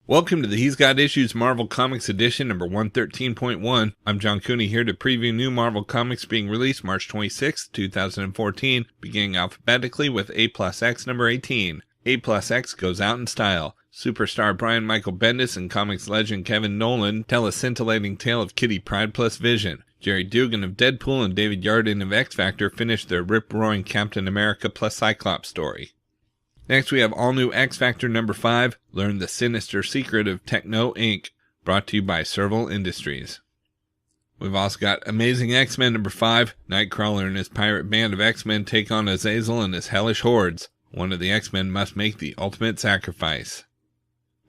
Welcome to the He's Got Issues Marvel Comics Edition number 113.1. I'm John Cooney here to preview new Marvel Comics being released March 26, 2014, beginning alphabetically with A plus X number 18. A plus X goes out in style. Superstar Brian Michael Bendis and comics legend Kevin Nolan tell a scintillating tale of Kitty Pryde plus Vision. Jerry Dugan of Deadpool and David Yardin of X-Factor finish their rip-roaring Captain America plus Cyclops story. Next we have all-new X-Factor number 5, Learn the Sinister Secret of Techno Inc., brought to you by Serval Industries. We've also got Amazing X-Men number 5, Nightcrawler and his pirate band of X-Men take on Azazel and his hellish hordes. One of the X-Men must make the ultimate sacrifice.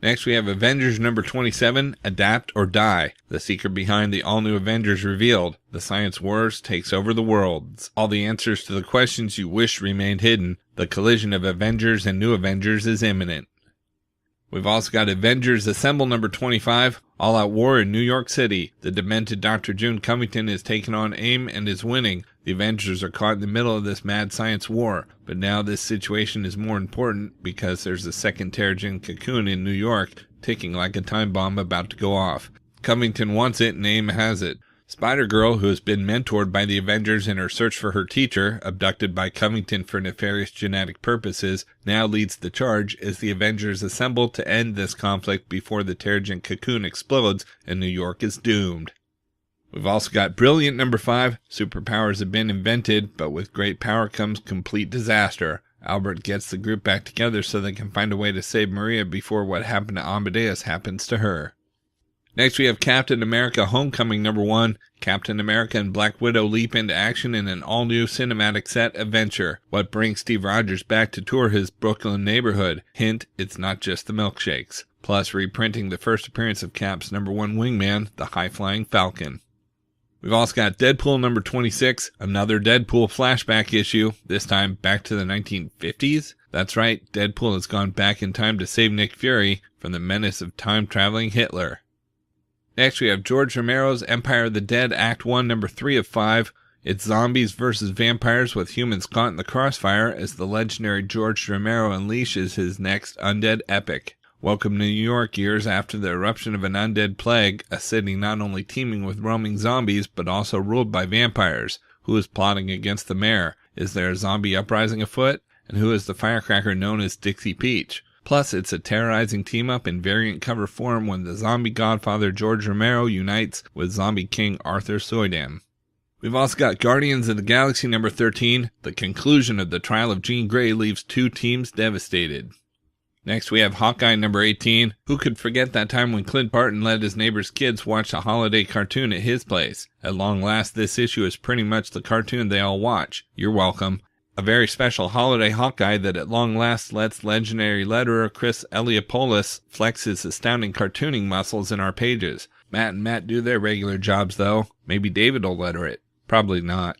Next we have Avengers number 27, Adapt or Die. The secret behind the all-new Avengers revealed. The Science Wars takes over the world. All the answers to the questions you wish remained hidden. The collision of Avengers and New Avengers is imminent. We've also got Avengers Assemble number 25, All Out War in New York City. The demented Dr. June Covington is taking on AIM and is winning. The Avengers are caught in the middle of this mad science war, but now this situation is more important because there's a second Terrigen cocoon in New York ticking like a time bomb about to go off. Covington wants it and AIM has it. Spider-Girl, who has been mentored by the Avengers in her search for her teacher, abducted by Covington for nefarious genetic purposes, now leads the charge as the Avengers assemble to end this conflict before the Terrigen cocoon explodes and New York is doomed. We've also got Brilliant number 5, superpowers have been invented, but with great power comes complete disaster. Albert gets the group back together so they can find a way to save Maria before what happened to Amadeus happens to her. Next we have Captain America Homecoming number 1. Captain America and Black Widow leap into action in an all-new cinematic set adventure. What brings Steve Rogers back to tour his Brooklyn neighborhood? Hint, it's not just the milkshakes. Plus reprinting the first appearance of Cap's number 1 wingman, the high-flying Falcon. We've also got Deadpool number 26, another Deadpool flashback issue, this time back to the 1950s. That's right, Deadpool has gone back in time to save Nick Fury from the menace of time-traveling Hitler. Next we have George Romero's Empire of the Dead Act 1 number 3 of 5. It's zombies versus vampires with humans caught in the crossfire as the legendary George Romero unleashes his next undead epic. Welcome to New York years after the eruption of an undead plague, a city not only teeming with roaming zombies but also ruled by vampires. Who is plotting against the mayor? Is there a zombie uprising afoot? And who is the firecracker known as Dixie Peach? Plus, it's a terrorizing team-up in variant cover form when the zombie godfather George Romero unites with zombie king Arthur Soydam. We've also got Guardians of the Galaxy number 13. The conclusion of the trial of Jean Grey leaves two teams devastated. Next we have Hawkeye number 18. Who could forget that time when Clint Barton let his neighbor's kids watch a holiday cartoon at his place? At long last, this issue is pretty much the cartoon they all watch. You're welcome. A very special holiday Hawkeye that at long last lets legendary letterer Chris Eliopoulos flex his astounding cartooning muscles in our pages. Matt and Matt do their regular jobs though. Maybe David will letter it. Probably not.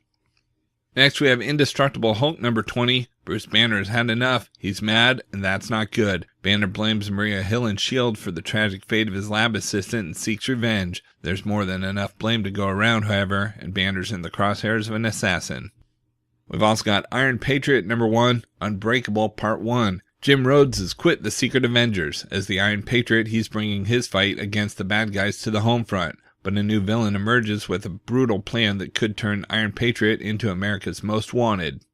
Next we have Indestructible Hulk number 20. Bruce Banner has had enough. He's mad, and that's not good. Banner blames Maria Hill and S.H.I.E.L.D. for the tragic fate of his lab assistant and seeks revenge. There's more than enough blame to go around, however, and Banner's in the crosshairs of an assassin. We've also got Iron Patriot number 1, Unbreakable Part 1. Jim Rhodes has quit the Secret Avengers. As the Iron Patriot, he's bringing his fight against the bad guys to the home front. But a new villain emerges with a brutal plan that could turn Iron Patriot into America's most wanted.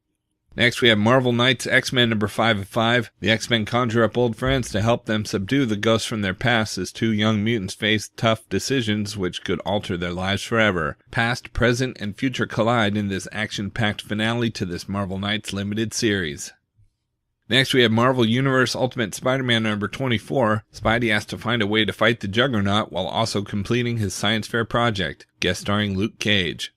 Next we have Marvel Knights X-Men number 5 of 5. The X-Men conjure up old friends to help them subdue the ghosts from their past as two young mutants face tough decisions which could alter their lives forever. Past, present, and future collide in this action-packed finale to this Marvel Knights limited series. Next we have Marvel Universe Ultimate Spider-Man number 24. Spidey has to find a way to fight the Juggernaut while also completing his science fair project, guest starring Luke Cage.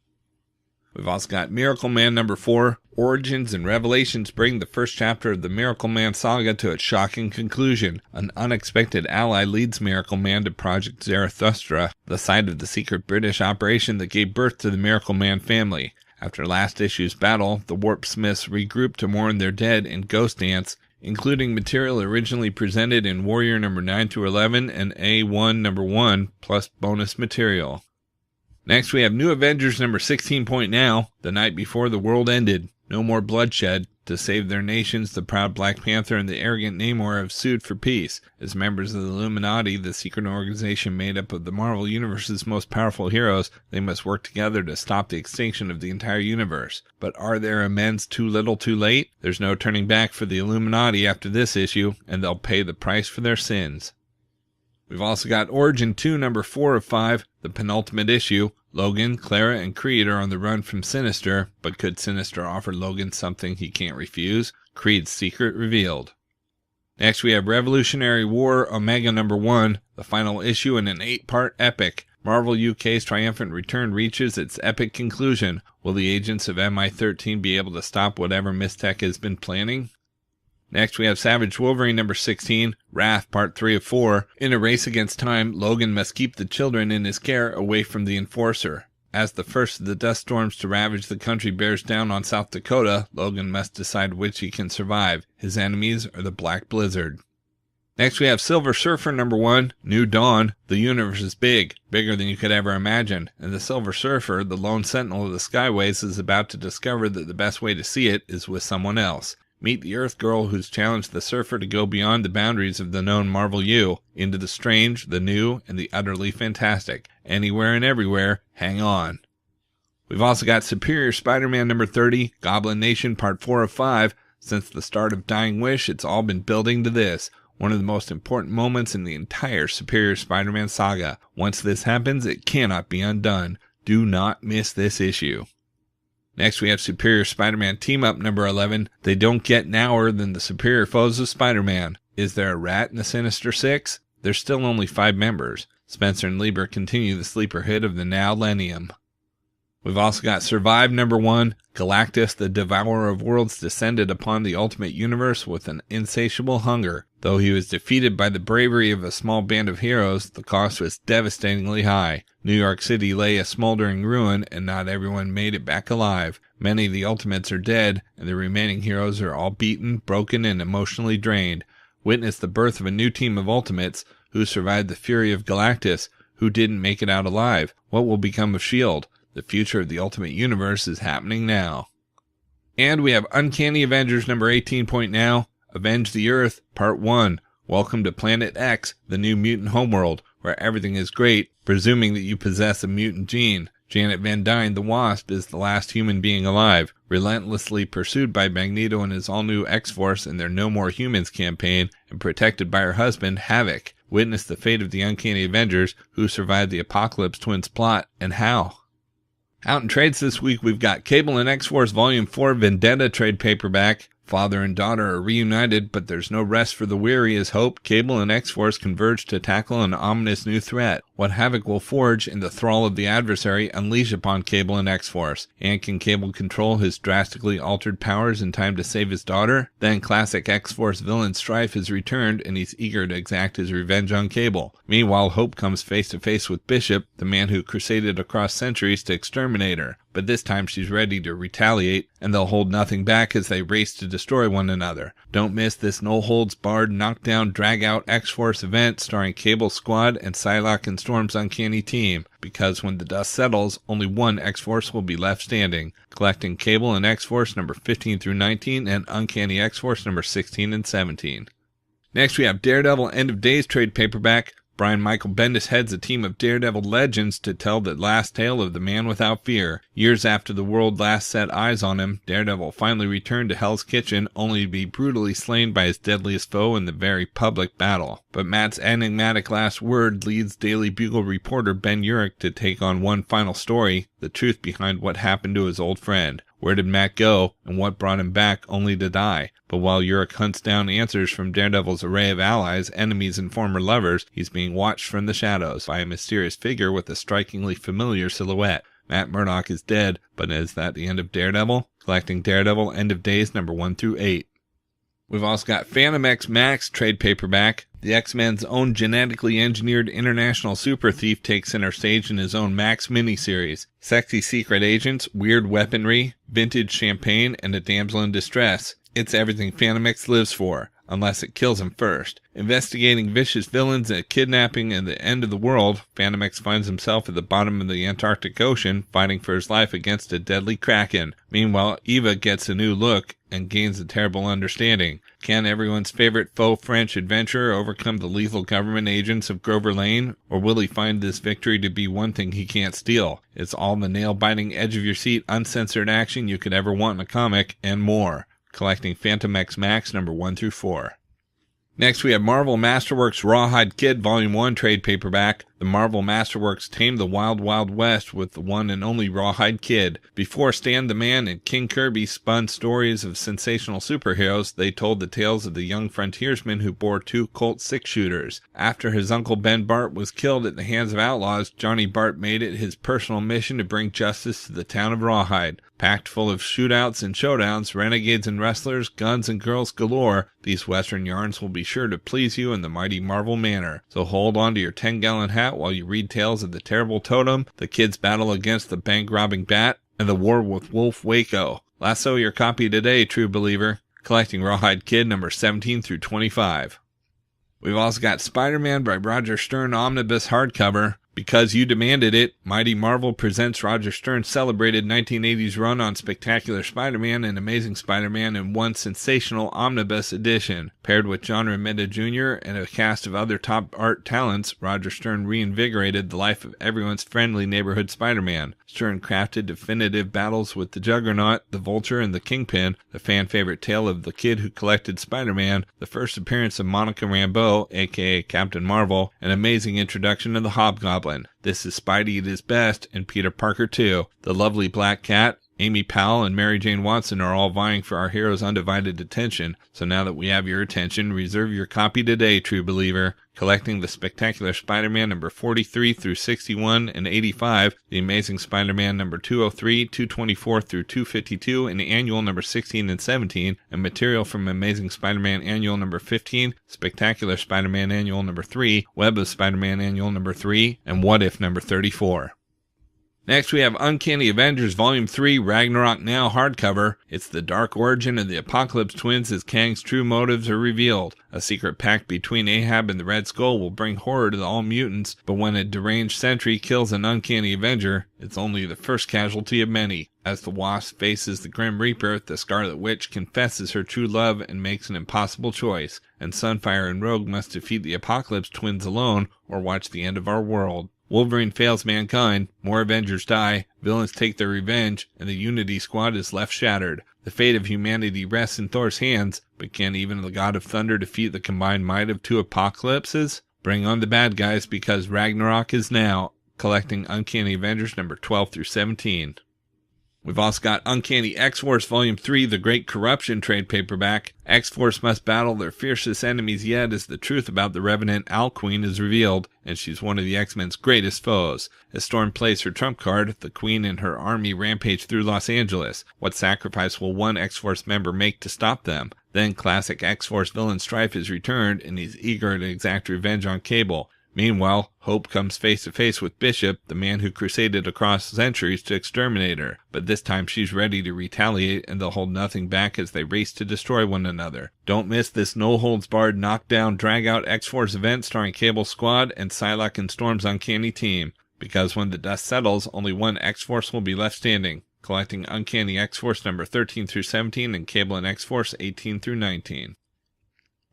We've also got Miracleman number 4. Origins and Revelations bring the first chapter of the Miracleman saga to its shocking conclusion. An unexpected ally leads Miracleman to Project Zarathustra, the site of the secret British operation that gave birth to the Miracleman family. After last issue's battle, the Warp Smiths regroup to mourn their dead in Ghost Dance, including material originally presented in Warrior number 9 through 11 and A1 number 1, plus bonus material. Next we have New Avengers number 16 Now, The Night Before the World Ended. No more bloodshed. To save their nations, the proud Black Panther and the arrogant Namor have sued for peace. As members of the Illuminati, the secret organization made up of the Marvel Universe's most powerful heroes, they must work together to stop the extinction of the entire universe. But are their amends too little too late? There's no turning back for the Illuminati after this issue, and they'll pay the price for their sins. We've also got Origin 2 number 4 of 5, the penultimate issue. Logan, Clara, and Creed are on the run from Sinister, but could Sinister offer Logan something he can't refuse? Creed's secret revealed. Next we have Revolutionary War Omega number 1, the final issue in an 8-part epic. Marvel UK's triumphant return reaches its epic conclusion. Will the agents of MI-13 be able to stop whatever Mistech has been planning? Next we have Savage Wolverine number 16, Wrath part 3 of 4. In a race against time, Logan must keep the children in his care away from the Enforcer. As the first of the dust storms to ravage the country bears down on South Dakota, Logan must decide which he can survive, his enemies or the Black Blizzard. Next we have Silver Surfer number 1, New Dawn. The universe is big, bigger than you could ever imagine, and the Silver Surfer, the lone sentinel of the Skyways, is about to discover that the best way to see it is with someone else. Meet the Earth Girl who's challenged the Surfer to go beyond the boundaries of the known Marvel U, into the strange, the new, and the utterly fantastic. Anywhere and everywhere, hang on. We've also got Superior Spider-Man number 30, Goblin Nation part 4 of 5. Since the start of Dying Wish, it's all been building to this. One of the most important moments in the entire Superior Spider-Man saga. Once this happens, it cannot be undone. Do not miss this issue. Next we have Superior Spider-Man Team Up number 11. They don't get nower than the superior foes of Spider-Man. Is there a rat in the Sinister Six? There's still only 5 members. Spencer and Lieber continue the sleeper hit of the Now-Lennium. We've also got Survive number 1. Galactus, the Devourer of Worlds, descended upon the Ultimate Universe with an insatiable hunger. Though he was defeated by the bravery of a small band of heroes, the cost was devastatingly high. New York City lay a smoldering ruin, and not everyone made it back alive. Many of the Ultimates are dead, and the remaining heroes are all beaten, broken, and emotionally drained. Witness the birth of a new team of Ultimates, who survived the fury of Galactus, who didn't make it out alive. What will become of S.H.I.E.L.D.? The future of the Ultimate Universe is happening now. And we have Uncanny Avengers number 18 point now, Avenge the Earth, Part 1. Welcome to Planet X, the new mutant homeworld, where everything is great, presuming that you possess a mutant gene. Janet Van Dyne, the Wasp, is the last human being alive, relentlessly pursued by Magneto and his all-new X-Force in their No More Humans campaign, and protected by her husband, Havoc. Witness the fate of the Uncanny Avengers, who survived the Apocalypse Twins plot, and how. Out in trades this week, we've got Cable and X-Force Volume 4 Vendetta trade paperback. Father and daughter are reunited, but there's no rest for the weary as Hope, Cable, and X-Force converge to tackle an ominous new threat. What havoc will Forge in the thrall of the adversary unleash upon Cable and X-Force? And can Cable control his drastically altered powers in time to save his daughter? Then classic X-Force villain Strife has returned, and he's eager to exact his revenge on Cable. Meanwhile, Hope comes face to face with Bishop, the man who crusaded across centuries to exterminate her. But this time she's ready to retaliate, and they'll hold nothing back as they race to destroy one another. Don't miss this no-holds-barred, knockdown, drag-out X-Force event starring Cable's squad and Psylocke and Storm's uncanny team, because when the dust settles, only one X-Force will be left standing. Collecting Cable and X-Force number 15 through 19 and Uncanny X-Force number 16 and 17. Next we have Daredevil End of Days trade paperback. Brian Michael Bendis heads a team of Daredevil legends to tell the last tale of the man without fear. Years after the world last set eyes on him, Daredevil finally returned to Hell's Kitchen, only to be brutally slain by his deadliest foe in the very public battle. But Matt's enigmatic last word leads Daily Bugle reporter Ben Urich to take on one final story, the truth behind what happened to his old friend. Where did Matt go, and what brought him back only to die? But while Urich hunts down answers from Daredevil's array of allies, enemies, and former lovers, he's being watched from the shadows by a mysterious figure with a strikingly familiar silhouette. Matt Murdock is dead, but is that the end of Daredevil? Collecting Daredevil End of Days number 1 through 8. We've also got Fantomex MAX trade paperback. The X-Men's own genetically engineered international super thief takes center stage in his own Max miniseries. Sexy secret agents, weird weaponry, vintage champagne, and a damsel in distress. It's everything Fantomex lives for. unless it kills him first. Investigating vicious villains and kidnapping and the end of the world, Fantomex finds himself at the bottom of the Antarctic Ocean fighting for his life against a deadly kraken. Meanwhile, Eva gets a new look and gains a terrible understanding. Can everyone's favorite faux French adventurer overcome the lethal government agents of Grover Lane, or will he find this victory to be one thing he can't steal? It's all the nail-biting, edge-of-your-seat, uncensored action you could ever want in a comic, and more. Collecting Fantomex MAX number 1 through 4. Next, we have Marvel Masterworks Rawhide Kid Volume 1 trade paperback. The Marvel Masterworks tamed the Wild Wild West with the one and only Rawhide Kid. Before Stan the Man and King Kirby spun stories of sensational superheroes, they told the tales of the young frontiersman who bore 2 Colt 6-shooters. After his uncle Ben Bart was killed at the hands of outlaws, Johnny Bart made it his personal mission to bring justice to the town of Rawhide. Packed full of shootouts and showdowns, renegades and wrestlers, guns and girls galore, these Western yarns will be sure to please you in the mighty Marvel manner. So hold on to your 10-gallon hat while you read tales of the terrible totem, the kid's battle against the bank-robbing bat, and the war with Wolf Waco. Lasso your copy today, true believer. Collecting Rawhide Kid number 17 through 25. We've also got Spider-Man by Roger Stern Omnibus hardcover. Because you demanded it, Mighty Marvel presents Roger Stern's celebrated 1980s run on Spectacular Spider-Man and Amazing Spider-Man in one sensational omnibus edition. Paired with John Romero Jr. and a cast of other top art talents, Roger Stern reinvigorated the life of everyone's friendly neighborhood Spider-Man. Stern crafted definitive battles with the Juggernaut, the Vulture, and the Kingpin, the fan-favorite tale of the kid who collected Spider-Man, the first appearance of Monica Rambeau, aka Captain Marvel, an amazing introduction of the Hobgoblin. This is Spidey at his best, and Peter Parker too. The lovely Black Cat, Amy Powell, and Mary Jane Watson are all vying for our hero's undivided attention. So now that we have your attention, reserve your copy today, true believer. Collecting the Spectacular Spider-Man number 43 through 61 and 85, the Amazing Spider-Man number 203, 224 through 252, and Annual number 16 and 17, and material from Amazing Spider-Man Annual number 15, Spectacular Spider-Man Annual number 3, Web of Spider-Man Annual number 3, and What If number 34. Next, we have Uncanny Avengers Volume 3 Ragnarok Now hardcover. It's the dark origin of the Apocalypse Twins as Kang's true motives are revealed. A secret pact between Ahab and the Red Skull will bring horror to all mutants, but when a deranged sentry kills an Uncanny Avenger, it's only the first casualty of many. As the Wasp faces the Grim Reaper, the Scarlet Witch confesses her true love and makes an impossible choice, and Sunfire and Rogue must defeat the Apocalypse Twins alone or watch the end of our world. Wolverine fails mankind, more Avengers die, villains take their revenge, and the Unity Squad is left shattered. The fate of humanity rests in Thor's hands, but can even the God of Thunder defeat the combined might of 2 apocalypses? Bring on the bad guys because Ragnarok is now. Collecting Uncanny Avengers number 12 through 17. We've also got Uncanny X-Force Volume 3, The Great Corruption trade paperback. X-Force must battle their fiercest enemies yet as the truth about the Revenant Alqueen is revealed, and she's one of the X-Men's greatest foes. As Storm plays her trump card, the Queen and her army rampage through Los Angeles. What sacrifice will one X-Force member make to stop them? Then classic X-Force villain Strife is returned, and he's eager to exact revenge on Cable. Meanwhile, Hope comes face to face with Bishop, the man who crusaded across centuries to exterminate her. But this time she's ready to retaliate, and they'll hold nothing back as they race to destroy one another. Don't miss this no-holds-barred knockdown drag-out X-Force event starring Cable Squad and Psylocke and Storm's Uncanny team. Because when the dust settles, only one X-Force will be left standing. Collecting Uncanny X-Force number 13 through 17 and Cable and X-Force 18 through 19.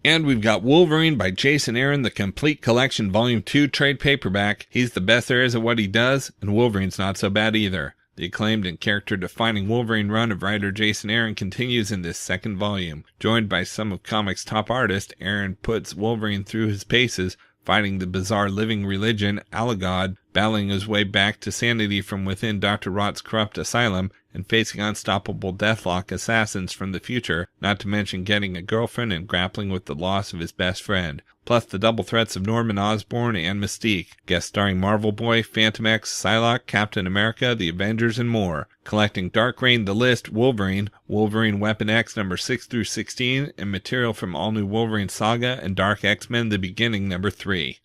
And we've got Wolverine by Jason Aaron, the Complete Collection Volume 2 trade paperback. He's the best there is at what he does, and Wolverine's not so bad either. The acclaimed and character-defining Wolverine run of writer Jason Aaron continues in this second volume. Joined by some of comics' top artists, Aaron puts Wolverine through his paces, fighting the bizarre living religion, Alagod, battling his way back to sanity from within Dr. Rott's corrupt asylum, and facing unstoppable Deathlock assassins from the future, not to mention getting a girlfriend and grappling with the loss of his best friend. Plus the double threats of Norman Osborn and Mystique, guest starring Marvel Boy, Fantomex, Psylocke, Captain America, the Avengers, and more. Collecting Dark Reign The List, Wolverine, Wolverine Weapon X number 6 through 16, and material from All New Wolverine Saga and Dark X-Men The Beginning number 3.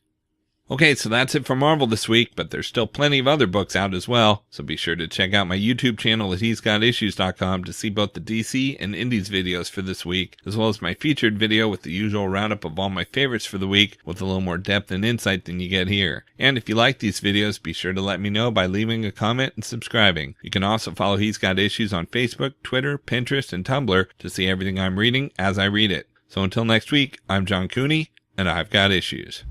Okay, so that's it for Marvel this week, but there's still plenty of other books out as well, so be sure to check out my YouTube channel at he'sgotissues.com to see both the DC and Indies videos for this week, as well as my featured video with the usual roundup of all my favorites for the week with a little more depth and insight than you get here. And if you like these videos, be sure to let me know by leaving a comment and subscribing. You can also follow He's Got Issues on Facebook, Twitter, Pinterest, and Tumblr to see everything I'm reading as I read it. So until next week, I'm John Cooney, and I've got issues.